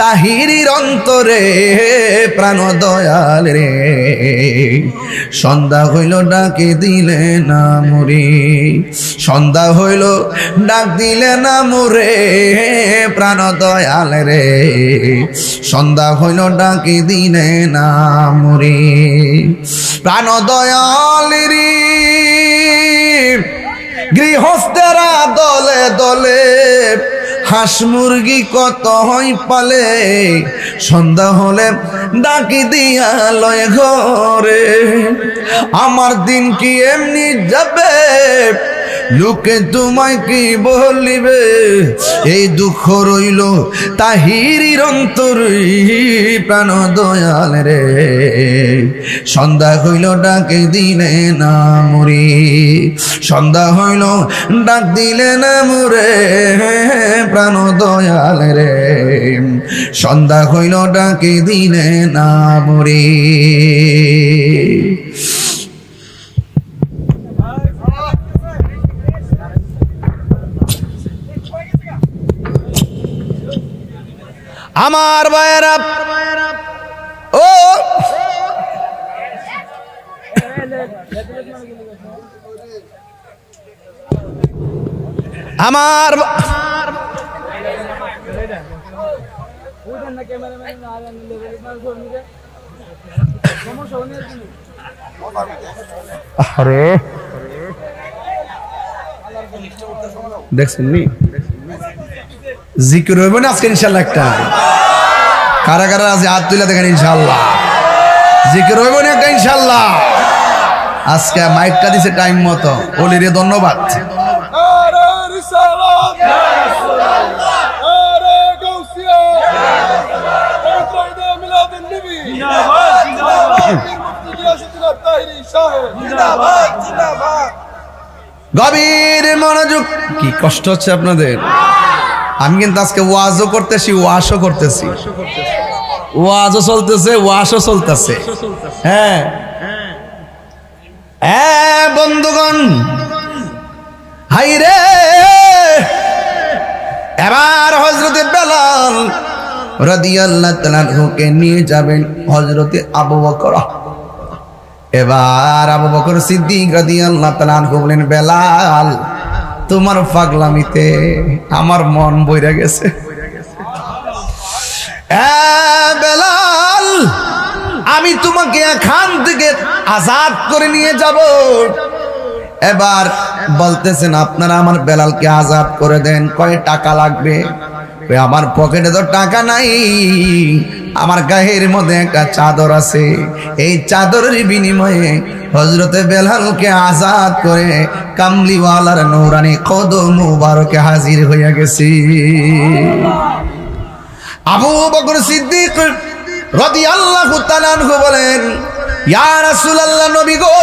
তাহিরির অন্তরে প্রাণ দয়াল রে, সন্ধ্যা হইল ডাকে দিলে না মুরে, সন্ধ্যা হইল ডাক দিলে না মুরে প্রাণ দয়াল রে, সন্ধ্যা হইল ডাকে দিলে না মুরে প্রাণ দয়াল রে। গৃহস্থেরা দলে দলে হাঁস মুরগি কত হই পালে, সন্ধ্যা হলে ডাকি দিয়া লয় ঘরে। আমার দিন কি এমনি যাবে, লোকে তোমায় কি বলিবে, এই দুঃখ রইল তাহিরির অন্তরে প্রাণ দয়াল রে, সন্ধ্যা হইল ডাকে দিলে না মুরে, সন্ধ্যা হইল ডাক দিলে না মুরে প্রাণ দয়াল রে, সন্ধ্যা হইল ডাকে দিলে না মুরে। আমার ভাইয়েরা ও আমার আরে দেখছেন নি জিকির হইব না আজকে ইনশাআল্লাহ। একটা কারা কারা আছে হাত তুলে দেখেন, ইনশাআল্লাহ জিকির হইব না একটা ইনশাআল্লাহ। আজকে মাইকটা দিছে টাইম মতো, ওলিরে ধন্যবাদ। গভীর মনোযোগ। কি কষ্ট হচ্ছে আপনাদের? আমি কিন্তু আজকে ওয়াজও করতেছি, ওয়াশও করতেছি, ওয়াজও চলতেছে, ওয়াশও চলতেছে। হ্যাঁ হ্যাঁ বন্ধুগণ, হাইরে এবার হযরতে বেলাল রাদিয়াল্লাহু তাআলা আনহুকে নিয়ে যাবেন হযরতে আবু বকর। এবার আবু বকর সিদ্দিক রাদিয়াল্লাহু তাআলা আনহু বলেন, বেলাল তোমার পাগলামিতে আমার মন বইরা গেছে। বেলাল আমি তোমাকে এখান থেকে আজাদ করে নিয়ে যাব। এবার বলতেছেন আপনারা আমার বেলালকে আজাদ করে দেন, কয় টাকা লাগবে? আমার পকেটে তো টাকা নাই, আমার গায়ের মধ্যে একটা চাদর আছে, এই চাদরের বিনিময়ে হযরতে বেলালকে আজাদ করে কামলিওয়ালার নূরানি কদম মুবারকে হাজির হইয়া গেছি। আবু বকর সিদ্দিক রাদিয়াল্লাহু তাআলা আনহু বলেন, ইয়া রাসূলুল্লাহ, নবী গো,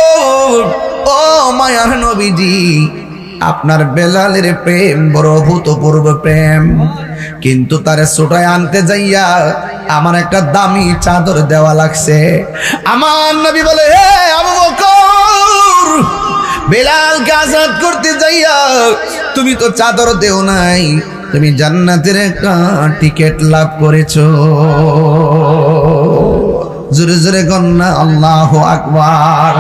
ও মায়ার নবীজি, আপনার বেলালের প্রেম বড় ভূতপূর্ব প্রেম, কিন্তু তারে ছোটায় আনতে যাইয়া আমার একটা দামি চাদর দেওয়া লাগছে। আমার নবী বলে, হে আবু বকর, বেলালকে আজাদ করতে যাইয়া তুমি তো চাদর দেও নাই, তুমি জান্নাতের একটা টিকিট লাভ করেছো। জোরে জোরে গন্না আল্লাহু আকবার।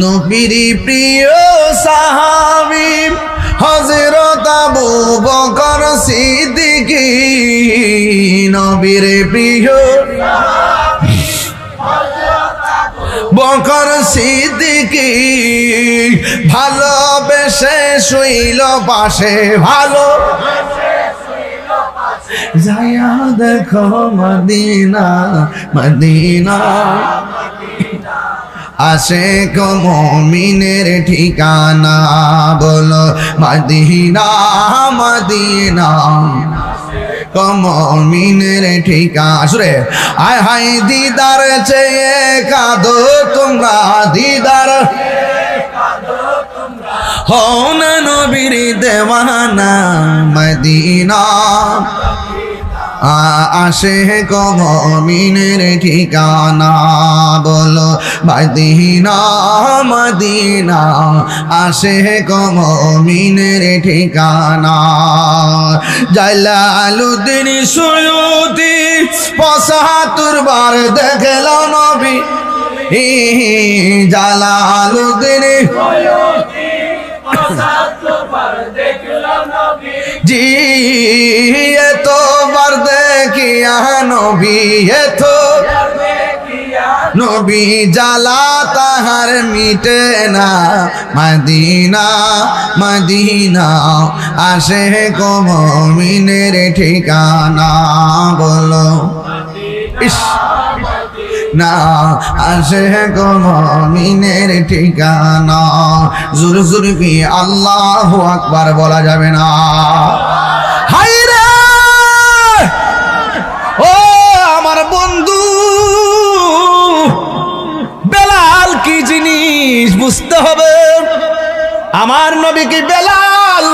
নবীর প্রিয় সাহাবী হযরত আবু বকর সিদ্দিক, নবীর প্রিয় বকর সিদ্দিক, ভালোবেসে শুইল পাশে, ভালো যায়া দেখো মদিনা মদিনা, আশিক মুমিনের ঠিকানা, বলো মদিনা মদিনা, মুমিনের ঠিকানা। আসলে আয় হায় দিদার চেয়ে কাঁদো তোমরা, দিদার হও না নবীর দেওয়ানা, মদিনা আসে মুমিনের ঠিকানা বলো মদিনা মদিনা আসে মুমিনের ঠিকানা জালালউদ্দিন সুয়ুতি ৭৫ বার দেখল নবী জালালউদ্দিন সুয়ুতি ৭৫ বার দেখল নবী জি এতো বার দেখিয়া নবী এতো নবী জালা তাহার মিটে না মদিনা মদিনা আসে মুমিনের ঠিকানা বলো ইস না আসে মুমিনের ঠিকানা জোরে জোরে কি আল্লাহু আকবার বলা যাবে না হায় রে ও আমার বন্ধু বেলাল কি জিনিস বুঝতে হবে আমার নবী কি বেলাল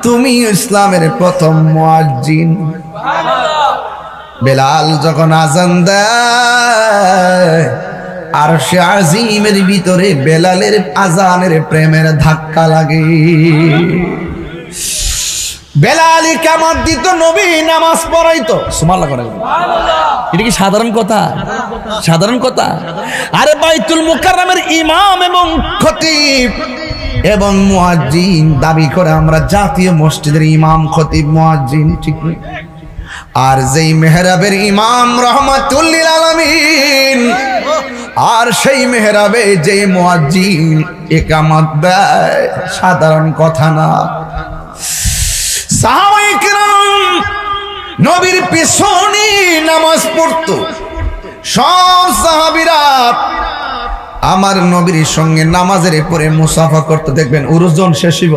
তুমি ইসলামের প্রথম মুয়াজ্জিন বেলাল যখন আজান দেয় আরশে আজিমের ভিতরে বেলালের আজানের প্রেমের ধাক্কা লাগে বেলালি কামাত দিত নবী নামাজ পড়াইতো সুবহানাল্লাহ করে এটা কি সাধারণ কথা সাধারণ কথা আরে বাইতুল মুকাররমের ইমাম এবং খতিব এবং মুয়াজ্জিন দাবি করে আমরা জাতীয় মসজিদের ইমাম খতিব মুয়াজ্জিন ঠিক না আর যেই মেহরাবের ইমাম রাহমাতুল লিল আলামিন আর সেই মেহরাবে যে মুয়াজ্জিন ইকামত দেয় সাধারণ কথা না সাহাবায়ে কেরাম নবীর পিছনে নামাজ পড়তো সব সাহাবীরা আমার নবীর সঙ্গে নামাজের পরে মুসাফা করতে দেখবেন উরুজন শেষিব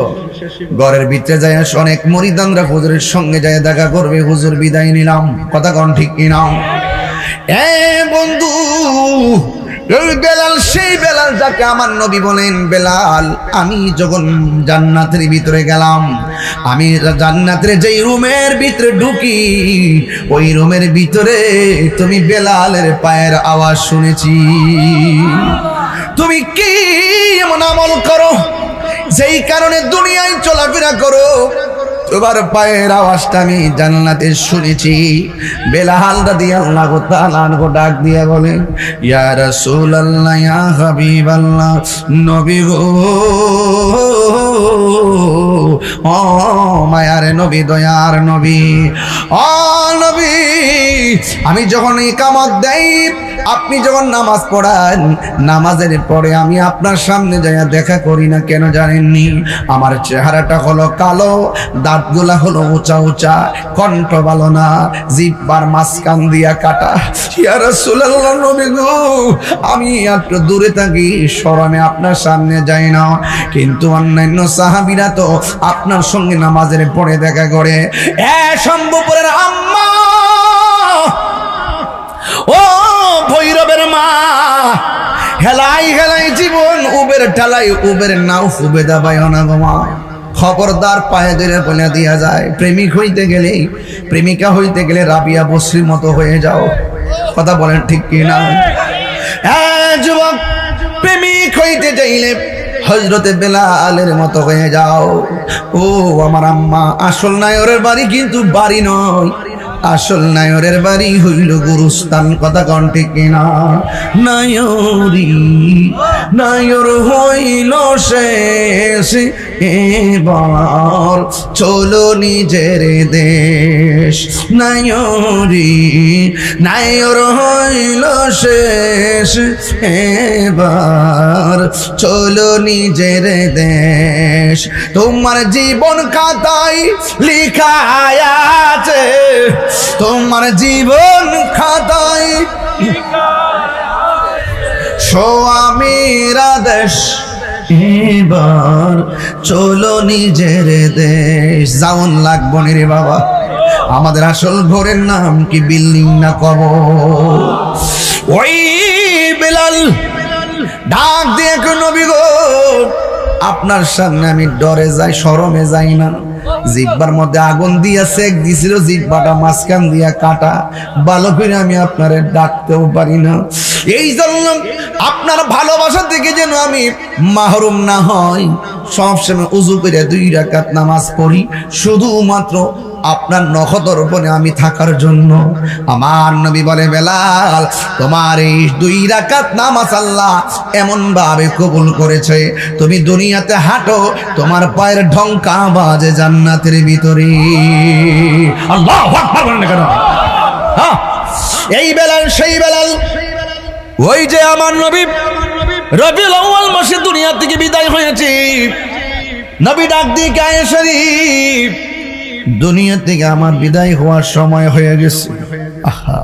ঘরের ভিতরে যায় অনেক মুরিদানরা হুজুরের সঙ্গে যায় দেখা করবে হুজুর বিদায় নিলাম কথা কোন ঠিক কিনা এ বন্ধু এই বেলাল সেই বেলাল যাকে আমার নবী বলেন বেলাল আমি যখন জান্নাতের ভিতরে গেলাম আমি জান্নাতের যেই রুমের ভিতরে ঢুকি ওই রুমের ভিতরে তুমি বেলালের পায়ের আওয়াজ শুনেছি তুমি কি এমন আমল করো যেই কারণে দুনিয়ায় চলাফেরা করো তোমার পায়ের আওয়াজটা আমি জান্নাতে শুনেছি বেলাল রাদিয়াল্লাহু তাআলা আনহু ডাক দিয়ে বলে ইয়া রাসূলুল্লাহ ইয়া হাবিবাল্লাহ নবী গো ও মায়ার নবী দয়ার নবী ও নবী আমি যখন ইকামত দেই আপনি যখন নামাজ পড়ান নামাজের পরে আমি আপনার সামনে যাইয়া দেখা করি না কেন জানেননি আমার চেহারাটা হলো কালো দাঁতগুলা হলো উঁচা উঁচা কণ্ঠ ভালো না জিহ্বার মাঝখান দিয়া কাটা ইয়া রাসূলুল্লাহ নবী গো আমি একটু দূরে থাকি শরমে আপনার সামনে যাই না কিন্তু অন্যান্য সাহাবীরা তো আপনার সঙ্গে নামাজের পরে দেখা করে এ সম্ভবের আম্মা ও ভৈরবের মা হেলাই হেলাই জীবন উবের ঠেলাই উবের নাও ফুবে দাবাই না গো মা খবরদার পায়ে ধরে বলে দিয়া যায় প্রেমিক হইতে গেলে প্রেমিকা হইতে গেলে রাবিয়া বসরির মতো হয়ে যাও কথা বলেন ঠিক কি না হ্যাঁ যুবক প্রেমিক হইতে যাইলে হযরতে বেলালের মতো হয়ে যাও ও আমার আম্মা আসল নায়রের বাড়ি কিন্তু বাড়ি নয় আসল নায়রের বাড়ি হইল গুরুস্থান কথা কোন ঠিক কিনা নায়রি নায়র হইল শেষ এবার চলো নিজের দেশ নায়রি নায়র হইল শেষ এবার চলো নিজের দেশ তোমার জীবন খাতায় লেখা আছে তোমার জীবন খাতায় স্বামীর আদেশ এবার চলো নিজের দেশ যাওন লাগবো রে বাবা আমাদের আসল ঘরের নাম কি বিল্ডিং না কবর ওই বেলাল ডাক দিয়ে নবী গো আপনার সামনে আমি ডরে যাই শরমে যাই না জিহ্বার মধ্যে আগুন দিয়া সেক দিছিল, জিহ্বাটা মাঝখান দিয়া কাটা, ভালো করে আমি আপনারে ডাকতেও পারি না। এই জন্য আপনার ভালোবাসা থেকে যেন আমি মাহরুম না হয়, সবসময় উযু করে 2 রাকাত নামাজ পড়ি, শুধুমাত্র আপনার নখদর্পণে আমি থাকার জন্য। আমার নবী বলে, বেলাল তোমার এই 2 রাকাত নামাজ আল্লাহ এমন ভাবে কবুল করেছে, তুমি দুনিয়াতে হাঁটো তোমার পায়ের ঢংকা বাজে জান্নাতের ভিতরে। আল্লাহু আকবার বলেন কেন? হ্যাঁ, এই বেলাল সেই বেলাল, ওই যে আমার নবী রবিউল আউয়াল মাসে দুনিয়া থেকে বিদায় হয়েছে, নবী ডাক দিয়ে গায়ে শরীফ দুনিয়া থেকে আমার বিদায় হওয়ার সময় হয়ে গেছে। আহা,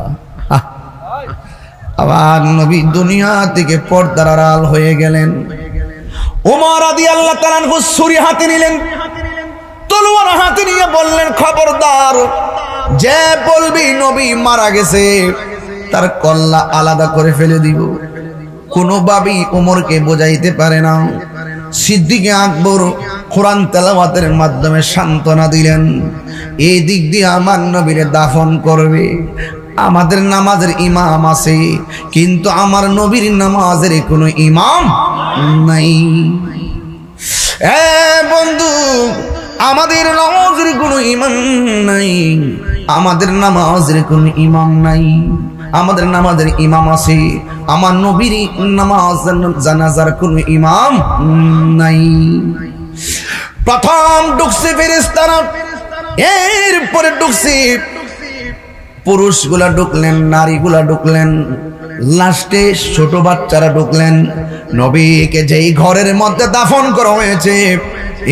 আবার নবী দুনিয়া থেকে পর্দার আড়াল হয়ে গেলেন। ওমর রাদিয়াল্লাহু তাআলা আনহু ছুরি হাতে নিলেন, তলোয়ার হাতে নিয়ে বললেন, খবরদার, যে বলবি নবী মারা গেছে তার কল্লা আলাদা করে ফেলে দিব। কোনোভাবেই ওমরকে বোঝাইতে পারে না। সিদ্দিক আকবর কোরআন তেলাওয়াতের মাধ্যমে সান্ত্বনা দিলেন, এই দিক দিয়ে আমার নবীরে দাফন করবে। আমাদের নামাজের ইমাম আছে, কিন্তু আমার নবীর নামাজের কোনো ইমাম নাই। বন্ধু, আমাদের নামাজের কোনো ইমাম নাই, আমাদের নামাজের কোনো ইমাম নাই। আমাদের নামাজের ইমাম আছে, আমার নবীর নামাজ জানাজার কোনো ইমাম নাই। প্রথম ঢুকছে ফেরেশতারা, এরপরে ঢুকছে পুরুষগুলা ঢুকলেন, নারীগুলা ঢুকলেন, লাস্টে ছোট বাচ্চারা ঢুকলেন। নবীকে যেই ঘরের মধ্যে দাফন করা হয়েছে,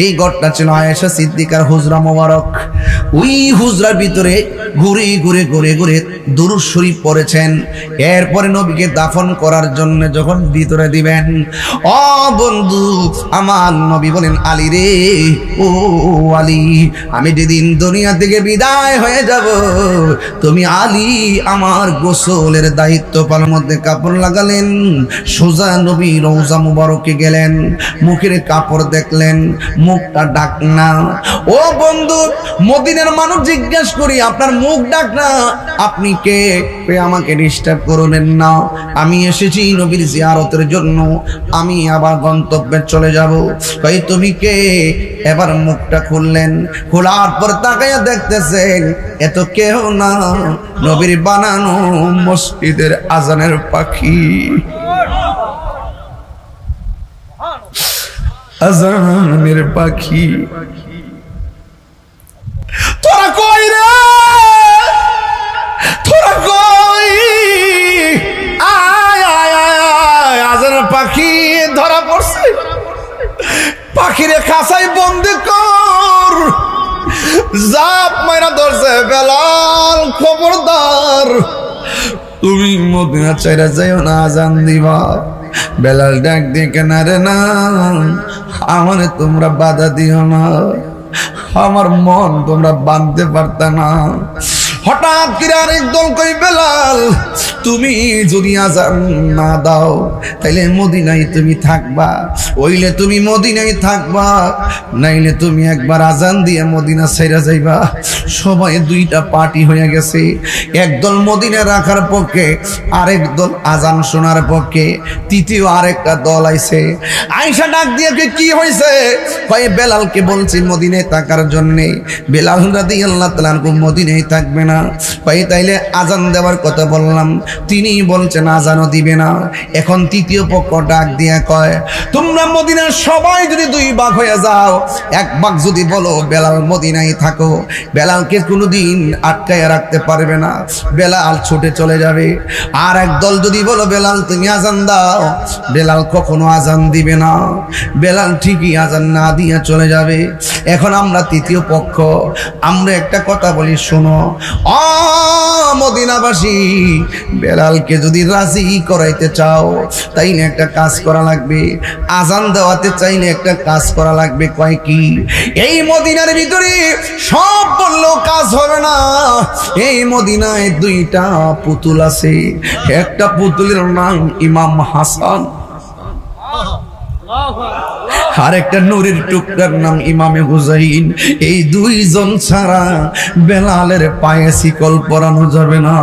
এই ঘরটা ছিল আয়েশা সিদ্দিকার হুজরা মোবারক। ওই হুজরার ভিতরে ঘুরে ঘুরে ঘুরে ঘুরে দুরূদ শরীফ পড়েছেন। এরপরে নবীকে দাফন করার জন্য যখন ভিতরে দিবেন, ও বন্ধু, আমার নবী বলেন, আলী রে, ও আলী, আমি যেদিন দুনিয়া থেকে বিদায় হয়ে যাব, তুমি আলী আমার গোসলের দায়িত্ব পালনের মধ্যে কাপড় লাগালেন, সোজা নবী রওজা মুবারকে গেলেন, মুখের কাপড় দেখলেন, মুখটা ডাক না। ও বন্ধু, মদিনার মানুষ জিজ্ঞেস করি, আপনার মুখ ডাক না, আপনি কে? আমাকে ডিস্টার্ব করবেন না, আমি এসেছি নবীর জিয়ারতের জন্য, আমি আবার গন্তব্যে চলে যাব। ভাই তুমি কে? এবার মুখটা খুললেন, খোলার পর তাকাইয়া দেখতেছেন এত কেউ না, নবীর বানানো মসজিদের আজানের পাখি, আজানের পাখি। তোরা কই রে, তোরা কই? আয় আয় আয়, আজানের পাখি ধরা পড়ছে, পাখিরে খাঁচাই বন্দি কর। জাপ মাইরা ধরছে, বেলাল খবরদার, তুমি মদিনা চাইরা যাইও না, আজান দিবা। বেলাল ডাক দিয়ে, কেনা রে না, আমারে তোমরা বাধা দিও না, আমার মন তোমরা বাঁধতে পারতা না। হঠাৎ করে আরেক দল কই, বেলাল তুমি যদি আজান না দাও তাইলে মদিনায় তুমি থাকবা, ওইলে তুমি মদিনায় থাকবা, নাইলে তুমি একবার আজান দিয়ে মদিনা ছেড়ে যাইবা। সবাই দুইটা পার্টি হয়ে গেছে, একদল মদিনা রাখার পক্ষে, আরেক দল আজান শোনার পক্ষে, তৃতীয় আরেকটা দল আইছে। আয়েশা ডাক দিয়ে, কি হয়েছে? কয়, বেলালকে বলছি মদিনায় থাকার জন্যে। বেলাল রাদিয়াল্লাহু তাআলা মদিনায় থাকবে না। কয়, তাইলে আজান দেওয়ার কথা বললাম, তিনি বলছেন আজানও দিবে না। এখন তৃতীয় পক্ষ ডাক দিয়া কয়, তোমরা মদিনার সবাই যদি 2 ভাগ হয়ে যাও, 1 ভাগ যদি বলো বেলাল মদিনায় থাকো, বেলালকে কোনোদিন আটকায় রাখতে পারবে না, বেলাল ছুটে চলে যাবে। আর এক দল যদি বলো বেলাল তুমি আজান দাও, বেলাল কখনো আজান দিবে না, বেলাল ঠিকই আজান না দিয়ে চলে যাবে। এখন আমরা তৃতীয় পক্ষ, আমরা একটা কথা বলি, শোনো ও মদিনাবাসী, বেলালকে যদি রাজি করাইতে চাও তাইলে একটা কাজ করা লাগবে, আজান দেওয়াতে চাইলে একটা কাজ করা লাগবে। কয় কি? এই মদিনার ভিতরে সব বললেও কাজ হবে না, এই মদিনায় 2টা পুতুল আছে, একটা পুতুলের নাম ইমাম হাসান, আর একটা নূরের টুকরার নাম ইমামে হুসাইন। এই দুইজন ছাড়া বেলালের পায়ে শিকল পরানো যাবে না।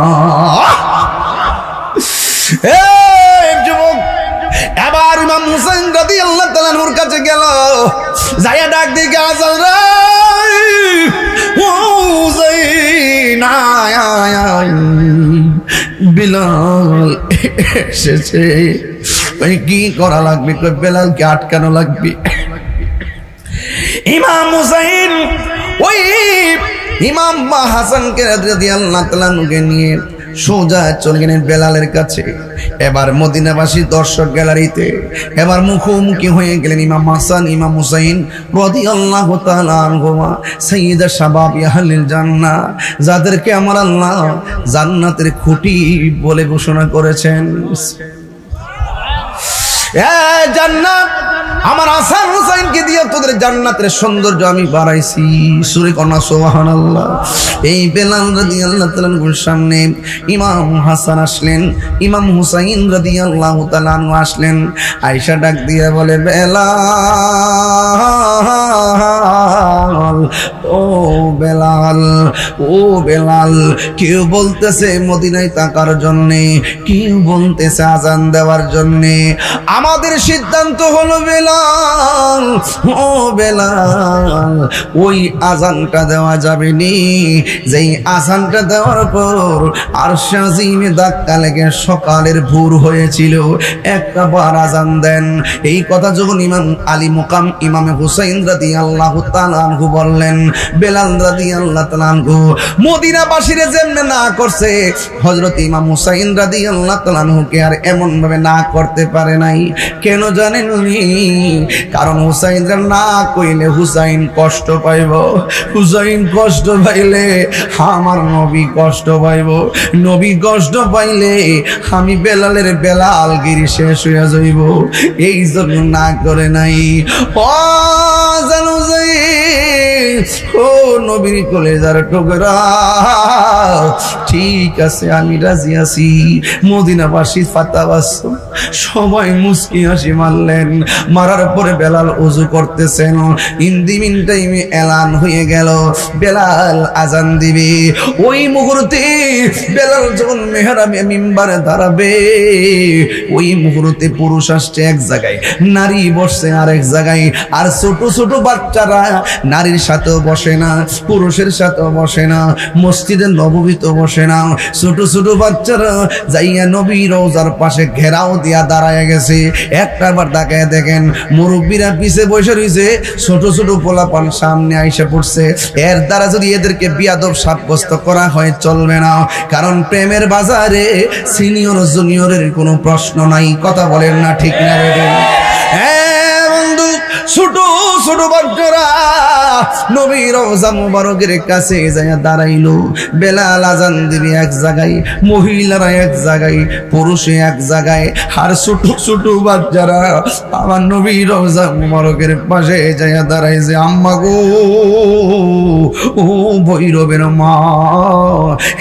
যুবক এবার ইমাম হুসাইন রাদিয়াল্লাহু তাআলা নূর কাছে গেল, যাইয়া ডাক দিকে আজান রে হুসাইন আয়, বিলাল এসেছে। কি করা লাগবে? বেলালকে আটকানো লাগবে। ইমাম হুসাইন ওই ইমাম হাসানকে রাদিয়াল্লাহু তাআলা নিয়ে সোজা চলে গেলেন বেলালের কাছে। এবার মদিনাবাসী দর্শক গ্যালারিতে এবার মুখোমুখি হয়ে গেলেন ইমাম হাসান ইমাম হুসাইন রাদিয়াল্লাহু তাআলা আনহুমা, সাইয়্যিদা শাবাবি আহলিল জান্নাহ, যাদেরকে আমার আল্লাহ জান্নাতের খুঁটি বলে ঘোষণা করেছেন। জান্নাত আমার হাসান হুসাইনকে দিয়ে তোদের জান্নাতের সৌন্দর্য আমি বাড়াইছি। সূরা কন্যা সুবহানাল্লাহ। এই বেলাল রাদিয়াল্লাহু তাআলা এর সামনে ইমাম হাসান আসলেন, ইমাম হুসাইন রাদিয়াল্লাহু তাআলা আসলেন। আয়েশা ডাক দিয়ে বলে, বেলাল, ও বেলাল, ও বেলাল, কেউ বলতেছে মদিনায় থাকার জন্যে, কেউ বলতেছে আজান দেওয়ার জন্যে। আমাদের সিদ্ধান্ত হলো বেলাল, ও বেলাল, ওই আজানটা দেওয়া যাবে নি যেই আজানটা দেওয়ার পর আরশে আজিমে ধাক্কা লেগে সকালের ভোর হয়েছিল। একবার আজান দেন। এই কথা যখন ইমাম আলী মুকাম ইমামে হুসাইন রাদিয়াল্লাহু তাআলা আনহু বললেন, বেলাল রাদিয়াল্লাহু তাআলা আনহু মদিনাবাসীরে যেমনে না করছে, হযরত ইমাম হুসাইন রাদিয়াল্লাহু তাআলা আনহুকে আর এমন ভাবে না করতে পারে নাই। কেন জানেন? কারণ হুসাইনরা না কইলে হুসাইন কষ্ট পাইব, হুসাইন কষ্ট পাইলে আমার নবী কষ্ট পাইব, নবী কষ্ট পাইলে আমি বেলালের বেলালগিরি শেষ হইয়া যাইব। এই জন্য না করে নাই। ও জানো যাই, ও নবীর কলেজার টুকরা, ঠিক আছে আমি রাজি আছি। মদিনাবাসী ফাতাবাস সবাই মুস্কি হাসি মারলেন। মারার পরে বেলাল ওযু করতেছেন। ইন দি মিন টাইমে এলান হয়ে গেল বেলাল আজান দিবে। ওই মুহূর্তে বেলাল যখন মেহরাবে মিম্বারে দাঁড়াবে, ওই মুহূর্তে পুরুষ আসছে এক জায়গায়, নারী বসছে আরেক জায়গায়। আর ছোট ছোট বাচ্চারা নারীর সাথেও বসে না, পুরুষের সাথেও বসে না, মসজিদের নববীতে বসে না। ছোট ছোট বাচ্চারা যাইয়া নবী রওজার পাশে ঘেরাও দিয়া দাঁড়ায় গেছে। একটা বার তাকায় দেখেন মুরব্বীরা পিছে বসে রয়েছে, ছোট ছোট পোলাপান সামনে আইসা পড়ছে। এর দ্বারা যদি এদেরকে বিয়াদব সাব্যস্ত করা হয় চলবে না, কারণ প্রেমের বাজারে সিনিয়র জুনিয়রের কোনো প্রশ্ন নাই। কথা বলেন না ঠিক না? হ্যাঁ বন্ধু, ছোট ছোট বাচ্চারা নবীর রওজা মুবারকের কাছে যাইয়া দাঁড়াইলো। বেলাল আজান দিবে এক জায়গায়, মহিলারা এক জায়গায়, পুরুষে এক জায়গায়, আর ছোট ছোট বাচ্চারা আমার নবীর রওজা মুবারকের পাশে যাইয়া দাঁড়াইছে। আম্মা গো, ও ভৈরবের মা,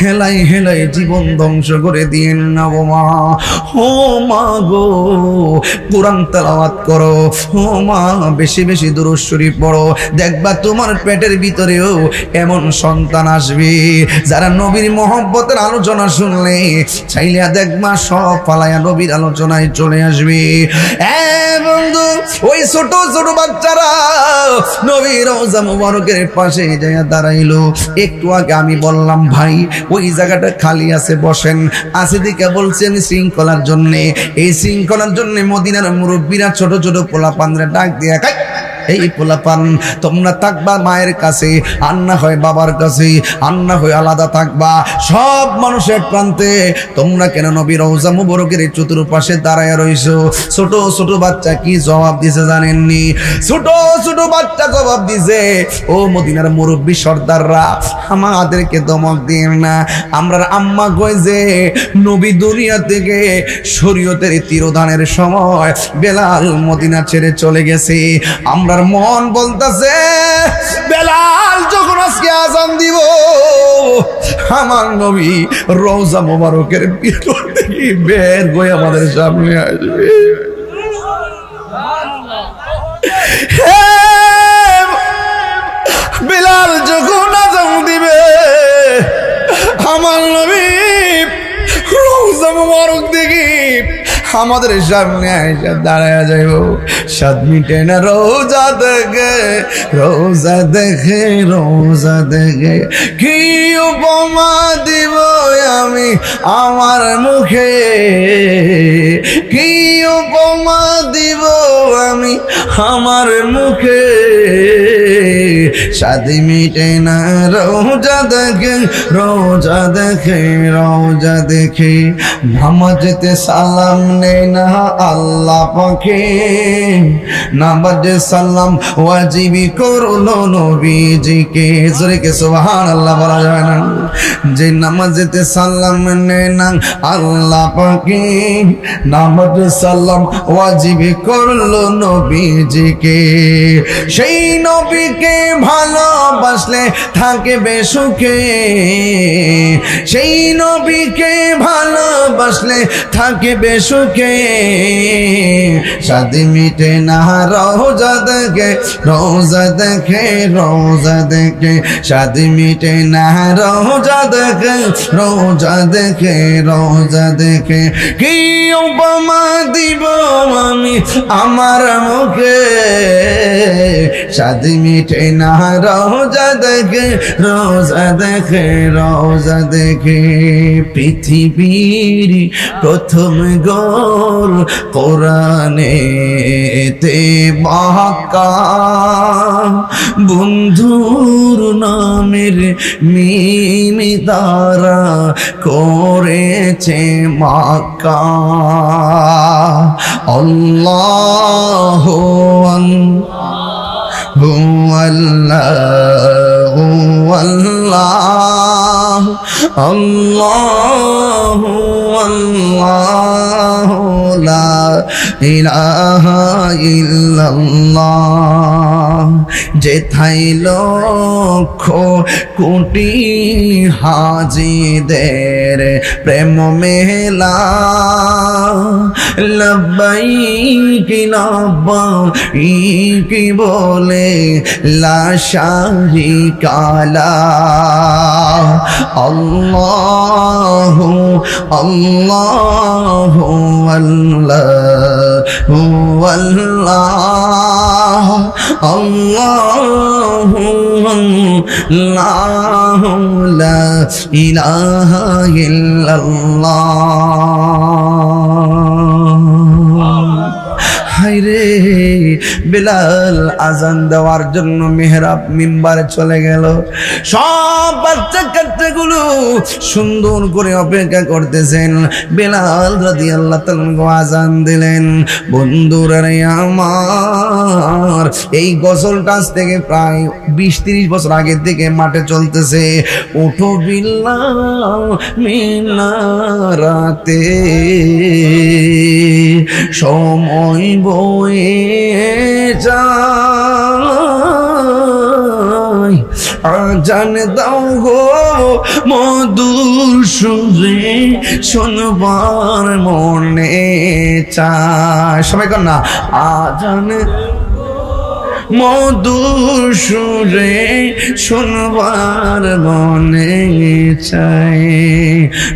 হেলাই হেলাই জীবন ধ্বংস করে দিয়েন না গো মা। ও মা গো, কোরআন তেলাওয়াত করো। ও মা, বেশি বেশি দুরূদ শরীফ পড়ো। দেখবা তোমার পেটের ভিতরেও এমন সন্তান আসবে যারা নবীর মহব্বতের আলোচনা শুনলে চাইলে দেখবা সব ফালায়া নবীর আলোচনায় চলে আসবে। বন্ধু, ওই ছোট ছোট বাচ্চারা নবীর রওজা মুবারকের পাশে যাইয়া দাঁড়াইলো। একটু আগে আমি বললাম ভাই ওই জায়গাটা খালি আছে, বসেন। আছে দিকে বলছি আমি শৃঙ্খলার জন্যে। এই শৃঙ্খলার জন্যে মদিনার মুরব্বীরা ছোট ছোট পোলাপানরা ডাক দিয়া, এই পোলাপান তোমরা থাকবা মায়ের কাছে, আর না হয় বাবার কাছে, আর না হয় আলাদা থাকবা। সব মানুষের প্রান্তে তোমরা কেন নবীর রওজা মুবারকের চতুর্পাশে দাঁড়ায় রইছো? ছোট ছোট বাচ্চা কি জবাব দিছে জানেননি? ছোট ছোট বাচ্চা জবাব দিছে, ও মদিনার মুরব্বী সর্দাররা, আমাদেরকে দমক দিন না। আমরা আম্মা কই যে নবী দুনিয়া থেকে শরীয়তের তিরোধানের সময় বেলাল মদিনা ছেড়ে চলে গেছে। আমরা মন বলতেছে বেলাল যখন আজকে আজান দিব, আমার নবী রওজা মুবারকের ভিতর থেকে বের হয়ে আমাদের সামনে আসবে। বেলাল যখন আযান দিবে আমার নবী রওজা মুবারক দেখি আমাদের সামনে এসে দাঁড়ায় যাইব। সাত মিটে না রোজা দেখে রোজা দেখে রোজা দেখে কি উপমা দিব আমি আমার মুখে, কি উপমা দিব আমি আমার মুখে। শাদি মিটে না রোজা দেখে রোজা দেখে রোজা দেখে। নামাজেতে সালাম নেই না আল্লাহ পাকে, নামাজে সালাম ওয়াজিবি করলো নবীজিকে। জোরে কে সুবহানাল্লাহ বলা যায় না? যে নামাজেতে সালাম নেই না আল্লাহ পাকে, নামাজে সালাম ওয়াজিবি করলো নবীজিকে। সেই নবীকে ভালোবাসলে থাকবে সুখে, সেই নবীকে ভালোবাসলে থাকবে সুখে। শাদি মিটে না রোজা দেখে রোজা দেখে রোজা দেখে। শাদি মিটে না রোজা দেখে রোজা দেখে রোজা দেখে। কি উপমা দিব আমি আমার মুখে, শাদি মিটে না রোজা দেখে রোজা দেখে রোজা দেখে। পৃথিবীর প্রথম গোল কোরআনেতে বাঁকা, বন্ধুর নামের মিম দ্বারা করেছে মাক্কা। আল্লাহু আল্লাহু আল্লাহ আল্লাহু আল্লাহু লা ইলাহা ইল্লাল্লাহ। যেথায় লক্ষ কোটি হাজিদের প্রেম মেলা, লব্বাইক লব্বাইক বলে লা শারিকা লাহ। আল্লাহু আল্লাহু আল্লাহু আল্লাহ আল্লাহু আল্লাহু লা ইলাহা ইল্লাল্লাহ। হায়রে বেলাল আজান দেওয়ার জন্য মেহরাব মিম্বারে চলে গেল। সব বাচ্চা কাচ্চাগুলো সুন্দর করে অপেক্ষা করতেছেন। বেলাল রাদিয়াল্লাহু তাআলা আজান দিলেন। বন্ধুরা আমার, এই গজলটা আজ থেকে প্রায় 20-30 বছর আগে থেকে মাঠে চলতেছে। ওঠো বিল্লাহ মিনারাতে, সময় বয়ে যায়, আজান দাও গো মধুর সুরে শোনবার মনে চায়। সবাই কর না, আজান মধুর সুরে শুনবার মনে চাই।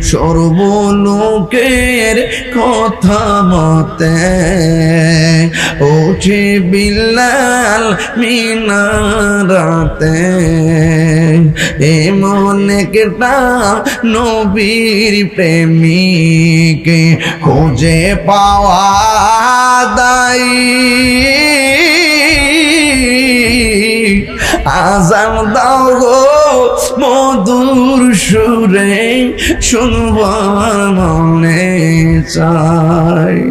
সর্বলোকের কথা মতে ওঠে বিল্লাল মিনারাতে। এমন একটা নবীর প্রেমিক খুঁজে পাওয়া দায়। আজান দাও গো মধুর সুরে শুনবার মনে চাই।